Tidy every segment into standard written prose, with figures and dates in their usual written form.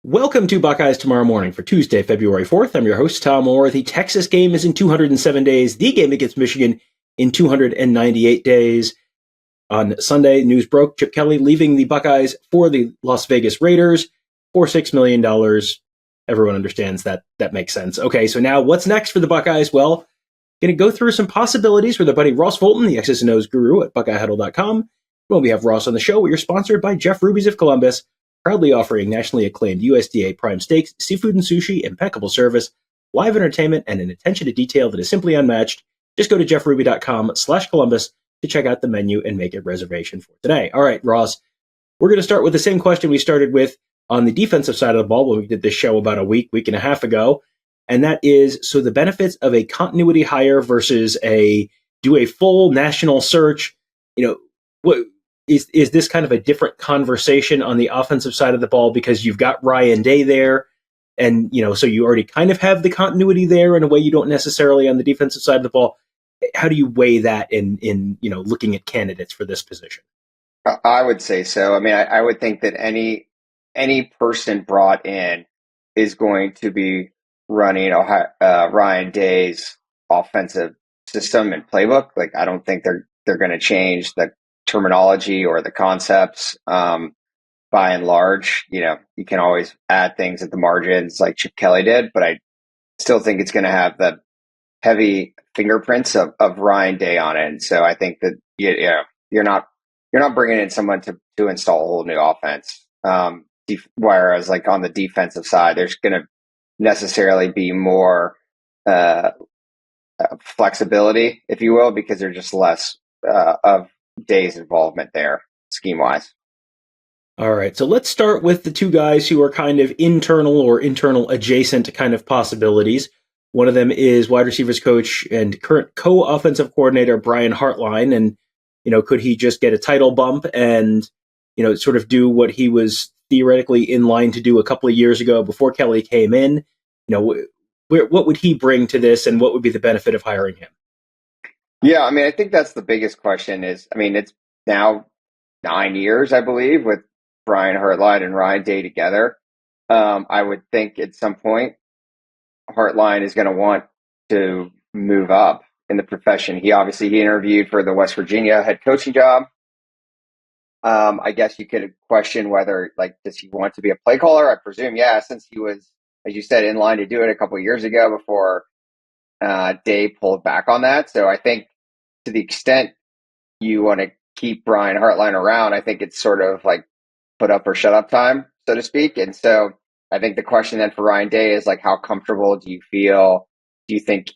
Welcome to Buckeyes Tomorrow Morning for Tuesday, February 4th. I'm your host, Tom Orr. The Texas game is in 207 days. The game against Michigan in 298 days. On Sunday, news broke Chip Kelly leaving the Buckeyes for the Las Vegas Raiders for $6 million. Everyone understands that. That makes sense. Okay, so now what's next for the Buckeyes? Well, going to go through some possibilities with our buddy Ross Fulton, the X's and O's guru at BuckeyeHuddle.com. When we have Ross on the show, we are sponsored by Jeff Ruby's of Columbus, proudly offering nationally acclaimed USDA prime steaks, seafood and sushi, impeccable service, live entertainment, and an attention to detail that is simply unmatched. Just go to jeffruby.com/Columbus to check out the menu and make a reservation for today. All right, Ross, we're going to start with the same question we started with on the defensive side of the ball when we did this show about a week and a half ago. And that is, so the benefits of a continuity hire versus do a full national search. What is this kind of a different conversation on the offensive side of the ball because you've got Ryan Day there, and so you already kind of have the continuity there in a way you don't necessarily on the defensive side of the ball. How do you weigh that in looking at candidates for this position? I would say so. I mean, I would think that any person brought in is going to be running Ryan Day's offensive system and playbook. Like, I don't think they're going to change the terminology or the concepts. By and large, you can always add things at the margins like Chip Kelly did, but I still think it's going to have the heavy fingerprints of Ryan Day on it. And so I think that you're not bringing in someone to install a whole new offense. Whereas like on the defensive side, there's going to necessarily be more flexibility, if you will, because there's just less of Day's involvement there scheme wise. All right, so let's start with the two guys who are kind of internal or internal adjacent kind of possibilities. One of them is wide receivers coach and current co-offensive coordinator Brian Hartline. And, could he just get a title bump and, sort of do what he was theoretically in line to do a couple of years ago before Kelly came in? What would he bring to this, and what would be the benefit of hiring him? Yeah, I mean, I think that's the biggest question is, I mean, it's now 9 years, I believe, with Brian Hartline and Ryan Day together. I would think at some point Hartline is going to want to move up in the profession. He interviewed for the West Virginia head coaching job. I guess you could question whether, does he want to be a play caller? I presume, yeah, since he was, as you said, in line to do it a couple of years ago before Day pulled back on that. So I think to the extent you want to keep Brian Hartline around, I think it's sort of like put up or shut up time, so to speak. And so I think the question then for Ryan Day is how comfortable do you feel? Do you think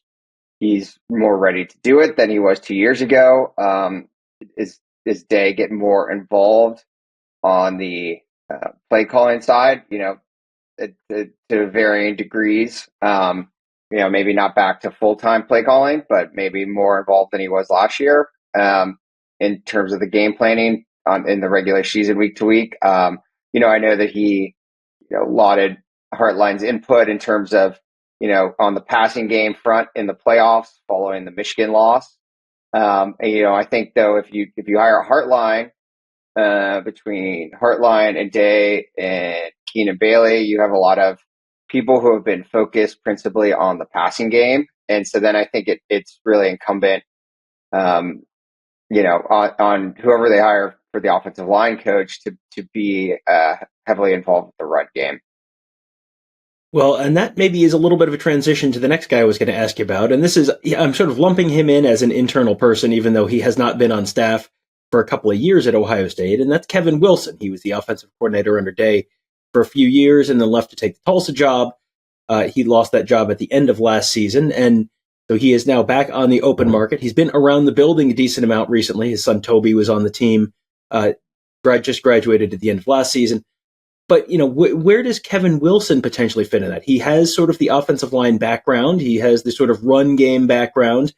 he's more ready to do it than he was 2 years ago? Is Day getting more involved on the play calling side? To varying degrees. Maybe not back to full-time play calling, but maybe more involved than he was last year in terms of the game planning in the regular season week to week. I know that he lauded Hartline's input in terms of, on the passing game front in the playoffs following the Michigan loss. I think though, if you hire Hartline, between Hartline and Day and Keenan Bailey, you have a lot of people who have been focused principally on the passing game. And so then I think it's really incumbent, on whoever they hire for the offensive line coach to be heavily involved with the run game. Well, and that maybe is a little bit of a transition to the next guy I was going to ask you about. And this is, I'm sort of lumping him in as an internal person, even though he has not been on staff for a couple of years at Ohio State. And that's Kevin Wilson. He was the offensive coordinator under Day for a few years and then left to take the Tulsa job. He lost that job at the end of last season. And so he is now back on the open market. He's been around the building a decent amount recently. His son Toby was on the team, just graduated at the end of last season. But, where does Kevin Wilson potentially fit in that? He has sort of the offensive line background. He has the sort of run game background.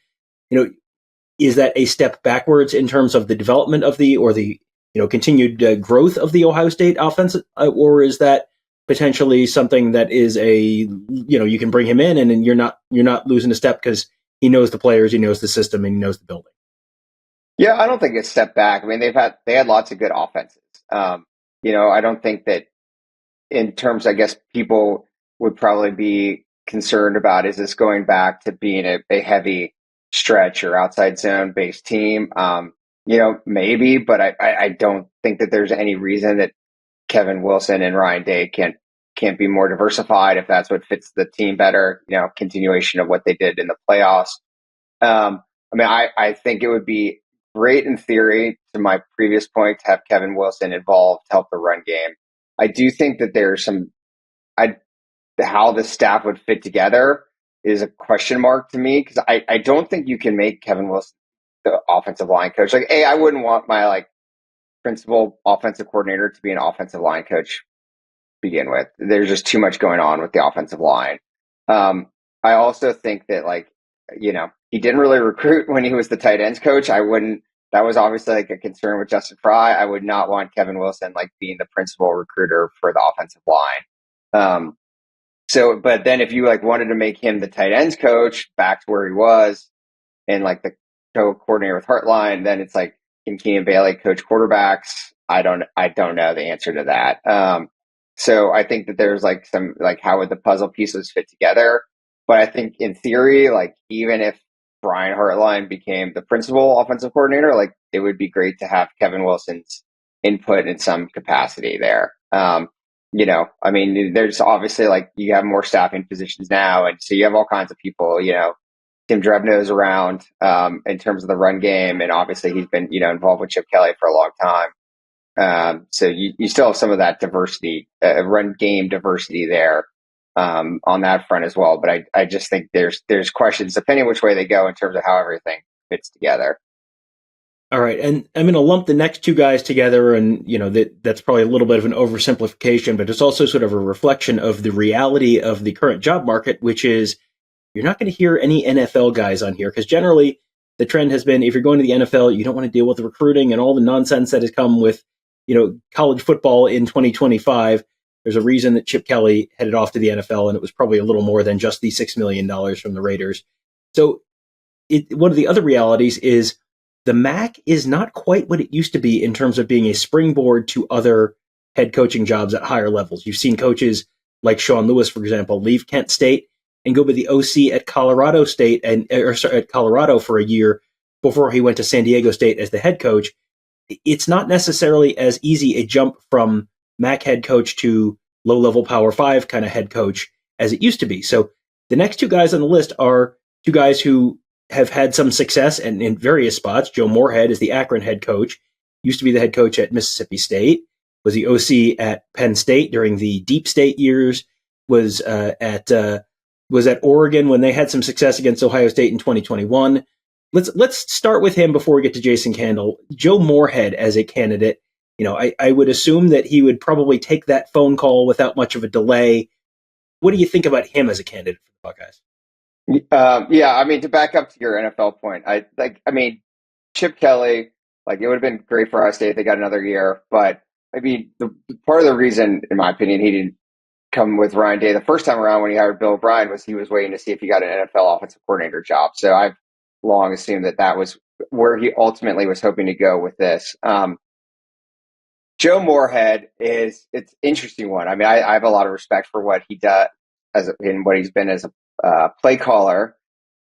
Is that a step backwards in terms of the development of the continued growth of the Ohio State offense? Or is that potentially something that is you can bring him in and you're not losing a step because he knows the players, he knows the system, and he knows the building? Yeah, I don't think it's a step back. I mean, they had lots of good offenses. I don't think that in terms, I guess people would probably be concerned about, is this going back to being a heavy stretch or outside zone based team? Maybe, but I don't think that there's any reason that Kevin Wilson and Ryan Day can't be more diversified if that's what fits the team better. Continuation of what they did in the playoffs. I think it would be great in theory, to my previous point, to have Kevin Wilson involved to help the run game. I do think that there's how the staff would fit together is a question mark to me, because I don't think you can make Kevin Wilson the offensive line coach. I wouldn't want my principal offensive coordinator to be an offensive line coach to begin with. There's just too much going on with the offensive line. I also think that he didn't really recruit when he was the tight ends coach. That was obviously a concern with Justin Fry. I would not want Kevin Wilson being the principal recruiter for the offensive line. But then if you wanted to make him the tight ends coach back to where he was, and the co-coordinator with Hartline, then it's can Keenan Bailey coach quarterbacks? I don't know the answer to that. So I think that there's some how would the puzzle pieces fit together? But I think in theory, even if Brian Hartline became the principal offensive coordinator, it would be great to have Kevin Wilson's input in some capacity there. There's obviously you have more staffing positions now, and so you have all kinds of people. Tim Drebno's around in terms of the run game, and obviously he's been involved with Chip Kelly for a long time. So you still have some of that diversity, run game diversity there on that front as well. But I just think there's questions depending which way they go in terms of how everything fits together. All right, and I'm going to lump the next two guys together, and that's probably a little bit of an oversimplification, but it's also sort of a reflection of the reality of the current job market, which is you're not going to hear any NFL guys on here, because generally the trend has been, if you're going to the NFL, you don't want to deal with the recruiting and all the nonsense that has come with college football in 2025. There's a reason that Chip Kelly headed off to the NFL, and it was probably a little more than just the $6 million from the Raiders. So one of the other realities is the MAC is not quite what it used to be in terms of being a springboard to other head coaching jobs at higher levels. You've seen coaches like Sean Lewis, for example, leave Kent State and go be the OC at Colorado State at Colorado for a year before he went to San Diego State as the head coach. It's not necessarily as easy a jump from MAC head coach to low-level Power 5 kind of head coach as it used to be. So the next two guys on the list are two guys who have had some success and in various spots. Joe Moorhead is the Akron head coach, used to be the head coach at Mississippi State, was the OC at Penn State during the deep state years, was at Oregon when they had some success against Ohio State in 2021. Let's start with him before we get to Jason Candle. Joe Moorhead as a candidate, I would assume that he would probably take that phone call without much of a delay. What do you think about him as a candidate for the Buckeyes? To back up to your NFL point, Chip Kelly, it would have been great for Ohio State if they got another year. But the part of the reason, in my opinion, he didn't come with Ryan Day the first time around when he hired Bill O'Brien was he was waiting to see if he got an NFL offensive coordinator job. So I've long assumed that was where he ultimately was hoping to go with this. Joe Moorhead it's an interesting one. I have a lot of respect for what he does and what he's been as a play caller.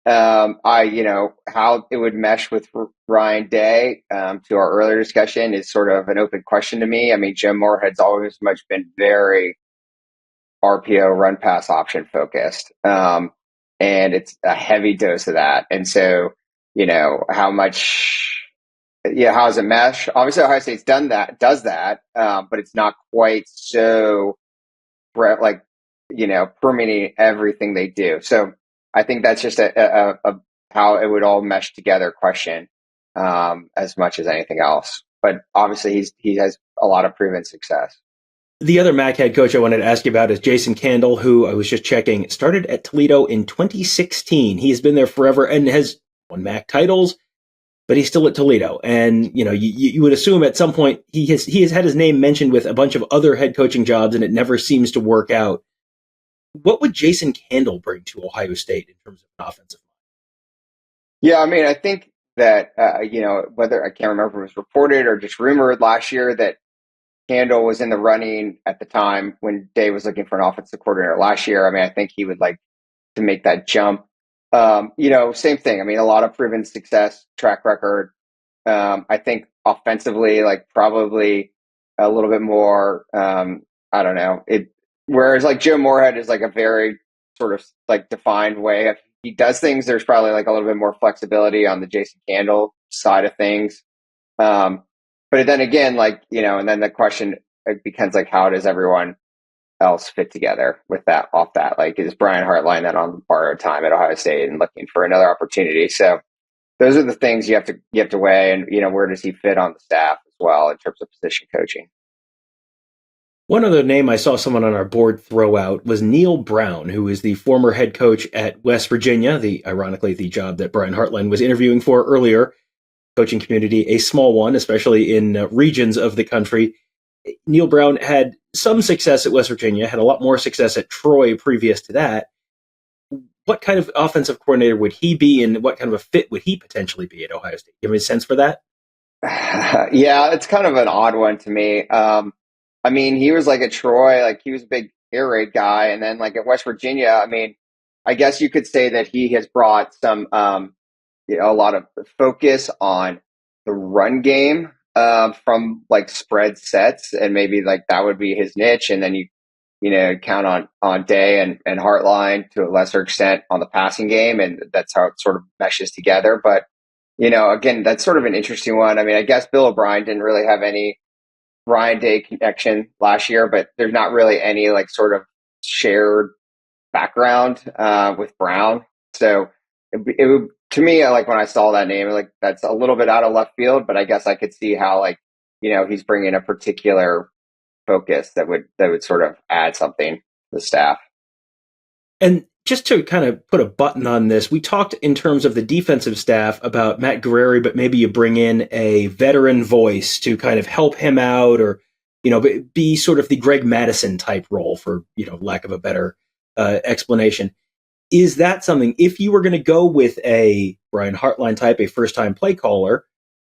How it would mesh with Ryan Day to our earlier discussion is sort of an open question to me. Jim Moorhead's always much been very RPO run pass option focused. And it's a heavy dose of that. And so, how does it mesh? Obviously Ohio State's does that, but it's not quite so permeating everything they do. So I think that's just a how it would all mesh together question as much as anything else. But obviously he has a lot of proven success. The other MAC head coach I wanted to ask you about is Jason Candle, who I was just checking, started at Toledo in 2016. He has been there forever and has won MAC titles, but he's still at Toledo. And, you would assume at some point he has had his name mentioned with a bunch of other head coaching jobs, and it never seems to work out. What would Jason Candle bring to Ohio State in terms of an offensive line? Yeah, I think that, whether I can't remember if it was reported or just rumored last year that Candle was in the running at the time when Day was looking for an offensive coordinator last year. I mean, I think he would like to make that jump. Same thing. I mean, a lot of proven success, track record. I think offensively, like probably a little bit more, I don't know. Whereas like Joe Moorhead is like a very sort of like defined way of he does things. There's probably like a little bit more flexibility on the Jason Candle side of things. But then again, like, and then the question becomes like, how does everyone else fit together with that off that? Like, is Brian Hartline then on borrowed time at Ohio State and looking for another opportunity? So those are the things you have to weigh, and where does he fit on the staff as well in terms of position coaching. One other name I saw someone on our board throw out was Neil Brown, who is the former head coach at West Virginia, ironically the job that Brian Hartline was interviewing for earlier. Coaching community, a small one, especially in regions of the country. Neil Brown had some success at West Virginia, had a lot more success at Troy previous to that. What kind of offensive coordinator would he be, and what kind of a fit would he potentially be at Ohio State? Give me a sense for that. Yeah, it's kind of an odd one to me. I mean, he was like at Troy, like he was a big air raid guy, and then like at West Virginia, I mean, I guess you could say that he has brought some, a lot of focus on the run game from like spread sets, and maybe like that would be his niche, and then you count on Day and Hartline to a lesser extent on the passing game, and that's how it sort of meshes together. But again, that's sort of an interesting one. I mean, I guess Bill O'Brien didn't really have any Ryan Day connection last year, but there's not really any like sort of shared background with Brown. So it would, to me, like when I saw that name, like that's a little bit out of left field, but I guess I could see how like, he's bringing a particular focus that would sort of add something to the staff. And just to kind of put a button on this, we talked in terms of the defensive staff about Matt Guerrieri, but maybe you bring in a veteran voice to kind of help him out, or, be sort of the Greg Madison type role, for, lack of a better explanation. Is that something, if you were going to go with a Brian Hartline type, a first-time play caller,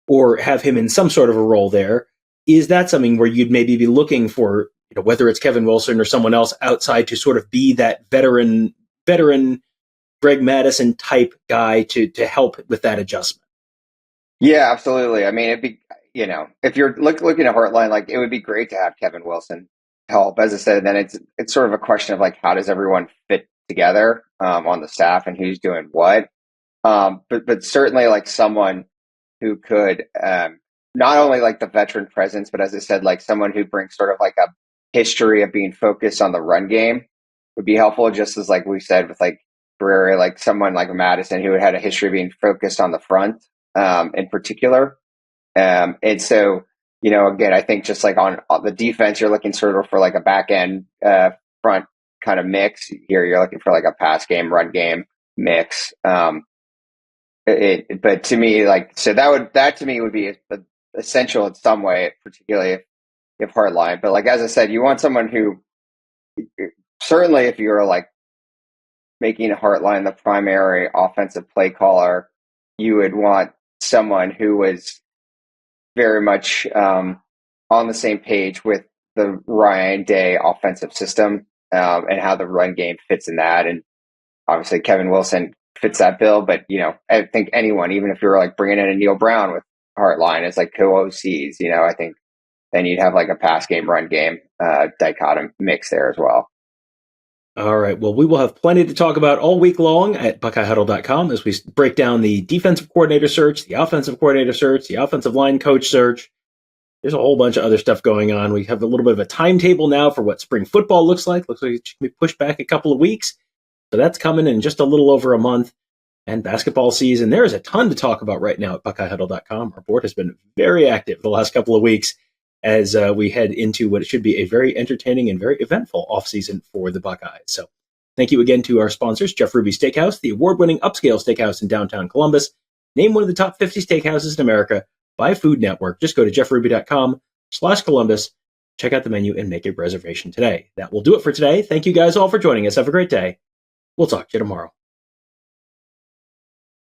or have him in some sort of a role there, is that something where you'd maybe be looking for, whether it's Kevin Wilson or someone else outside to sort of be that veteran Greg Madison type guy to help with that adjustment? Yeah, absolutely. I mean, it'd be, if you're looking at Hartline, like it would be great to have Kevin Wilson help. As I said, then it's sort of a question of like, how does everyone fit together on the staff and who's doing what? But certainly like someone who could not only like the veteran presence, but as I said, like someone who brings sort of like a history of being focused on the run game would be helpful. Just as like we said with like Guerrieri, like someone like Madison who had a history of being focused on the front in particular. And so, again, I think just like on the defense, you're looking sort of for like a back end front kind of mix. Here you're looking for like a pass game, run game mix. But to me, like, so that to me would be essential in some way, particularly if Hartline. But like, as I said, you want someone who, certainly if you're like making Hartline the primary offensive play caller, you would want someone who was very much on the same page with the Ryan Day offensive system and how the run game fits in that. And obviously Kevin Wilson fits that bill, but I think anyone, even if you were like bringing in a Neil Brown with Hartline as like co-OCs, I think then you'd have like a pass game, run game dichotomy mix there as well. All right. Well, we will have plenty to talk about all week long at BuckeyeHuddle.com as we break down the defensive coordinator search, the offensive coordinator search, the offensive line coach search. There's a whole bunch of other stuff going on. We have a little bit of a timetable now for what spring football looks like. Looks like it should be pushed back a couple of weeks. So that's coming in just a little over a month. And basketball season, there is a ton to talk about right now at BuckeyeHuddle.com. Our board has been very active the last couple of weeks as we head into what should be a very entertaining and very eventful offseason for the Buckeyes. So thank you again to our sponsors, Jeff Ruby Steakhouse, the award-winning upscale steakhouse in downtown Columbus, named one of the top 50 steakhouses in America by Food Network. Just go to jeffruby.com/Columbus, check out the menu, and make a reservation today. That will do it for today. Thank you guys all for joining us. Have a great day. We'll talk to you tomorrow.